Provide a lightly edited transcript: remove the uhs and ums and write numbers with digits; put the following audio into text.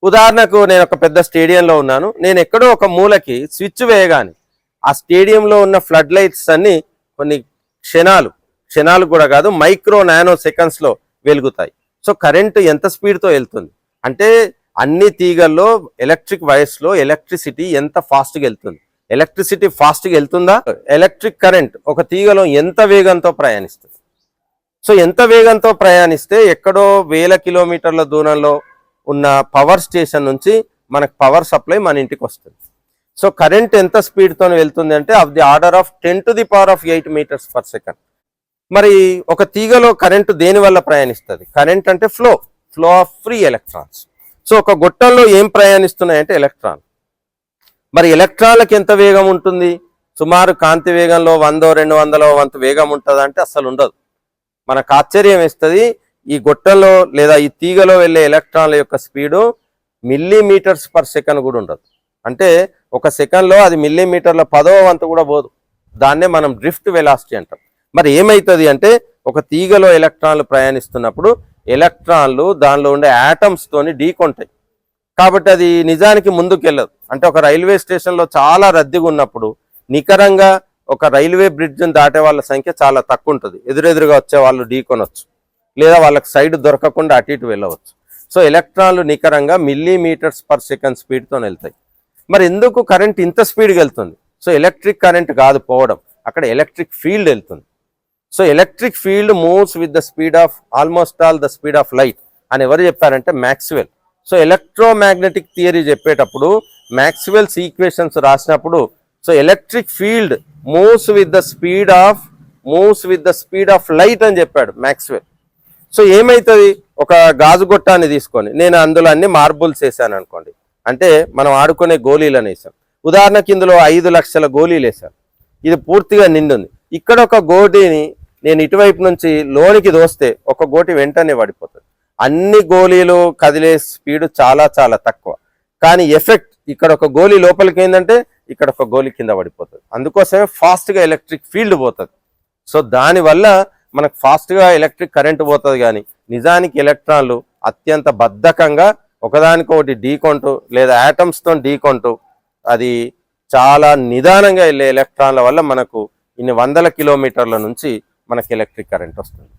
ఉదాహరణకు నేను ఒక పెద్ద స్టేడియంలో ఉన్నాను. నేను ఎక్కడో ఒక మూలకి స్విచ్ వేయగానే ఆ స్టేడియంలో ఉన్న ఫ్లడ్ లైట్స్ అన్ని కొన్ని క్షణాలు కూడా కాదు, మైక్రో నానో సెకండ్స్లో వెలుగుతాయి. సో కరెంటు ఎంత స్పీడ్తో వెళ్తుంది అంటే అన్ని తీగల్లో ఎలక్ట్రిక్ వైర్స్లో ఎలక్ట్రిసిటీ ఎంత ఫాస్ట్గా వెళ్తుంది. ఎలక్ట్రిసిటీ ఫాస్ట్గా వెళ్తుందా? ఎలక్ట్రిక్ కరెంట్ ఒక తీగలో ఎంత వేగంతో ప్రయాణిస్తుంది. సో ఎంత వేగంతో ప్రయాణిస్తే ఎక్కడో వేల కిలోమీటర్ల దూరంలో ఉన్న పవర్ స్టేషన్ నుంచి మనకు పవర్ సప్లై మన ఇంటికి వస్తుంది. సో కరెంట్ ఎంత స్పీడ్తో వెళ్తుంది అంటే of the order of 10⁸ metres per second. మరి ఒక తీగలో కరెంటు దేని వల్ల ప్రయాణిస్తుంది? కరెంట్ అంటే flow of free electrons. So ఒక గొట్టంలో ఏం ప్రయాణిస్తున్నాయంటే ఎలక్ట్రాన్. మరి ఎలక్ట్రాన్లకు ఎంత వేగం ఉంటుంది? సుమారు కాంతి వేగంలో 100-200 వంతు వేగం ఉంటుంది అంటే అసలు ఉండదు. మనకు ఆశ్చర్యం వేస్తుంది. ఈ గొట్టంలో లేదా ఈ తీగలో వెళ్ళే ఎలక్ట్రాన్ల యొక్క స్పీడు మిల్లీమీటర్స్ పర్ సెకండ్ కూడా ఉండదు. అంటే ఒక సెకండ్లో అది మిల్లీమీటర్ల 10వ వంతు కూడా పోదు. దాన్నే మనం డ్రిఫ్ట్ వెలాసిటీ అంటాం. మరి ఏమవుతుంది అంటే ఒక తీగలో ఎలక్ట్రాన్లు ప్రయాణిస్తున్నప్పుడు ఎలక్ట్రాన్లు దానిలో ఉండే యాటమ్స్ తోని ఢీకొంటాయి. కాబట్టి అది నిజానికి ముందుకు వెళ్ళదు. అంటే ఒక రైల్వే స్టేషన్లో చాలా రద్దీగా ఉన్నప్పుడు నికరంగా ఒక రైల్వే బ్రిడ్జ్ని దాటే వాళ్ళ సంఖ్య చాలా తక్కువ ఉంటుంది. ఎదురెదురుగా వచ్చే వాళ్ళు ఢీకొనొచ్చు, లేదా వాళ్ళకి సైడ్ దొరకకుండా అటు ఇటు వెళ్ళవచ్చు. సో ఎలక్ట్రాన్లు నికరంగా మిల్లీమీటర్స్ పర్ సెకండ్ స్పీడ్తో వెళ్తాయి. మరి ఎందుకు కరెంట్ ఇంత స్పీడ్గా వెళ్తుంది? సో ఎలక్ట్రిక్ కరెంట్ కాదు పోవడం, అక్కడ ఎలక్ట్రిక్ ఫీల్డ్ వెళ్తుంది. So electric field moves with the speed of almost all the speed of light అని ఎవరు చెప్పారంటే మ్యాక్స్వెల్. సో ఎలక్ట్రోమాగ్నెటిక్ థియరీ చెప్పేటప్పుడు మ్యాక్స్వెల్స్ ఈక్వేషన్స్ రాసినప్పుడు so electric field moves with the speed of light అని చెప్పాడు Maxwell. So ఏమవుతుంది? ఒక గాజు గొట్టాన్ని తీసుకొని నేను అందులో అన్ని మార్బుల్స్ వేసాను అనుకోండి, అంటే మనం ఆడుకునే గోళీలను వేసాం. ఉదాహరణకి ఇందులో 5 లక్షల గోళీలు వేసాను. ఇది పూర్తిగా నిండుంది. ఇక్కడ ఒక గోటిని నేను ఇటువైపు నుంచి లోనికి దోస్తే ఒక గోటి వెంటనే పడిపోతుంది. అన్ని గోళీలు కదిలే స్పీడు చాలా చాలా తక్కువ, కానీ ఎఫెక్ట్ ఇక్కడ ఒక గోళీ లోపలికి ఏంటంటే ఇక్కడ ఒక గోళీ కింద పడిపోతుంది. అందుకోసమే ఫాస్ట్గా ఎలక్ట్రిక్ ఫీల్డ్ పోతుంది. సో దానివల్ల మనకు ఫాస్ట్గా ఎలక్ట్రిక్ కరెంట్ పోతుంది. కానీ నిజానికి ఎలక్ట్రాన్లు అత్యంత బద్ధకంగా ఒకదానికొకటి ఢీకొంటూ లేదా యాటమ్స్తో ఢీకొంటూ అది చాలా నిదానంగా వెళ్ళే ఎలక్ట్రాన్ల వల్ల మనకు ఇన్ని 100 కిలోమీటర్ల నుంచి మనకి ఎలక్ట్రిక్ కరెంట్ వస్తుంది.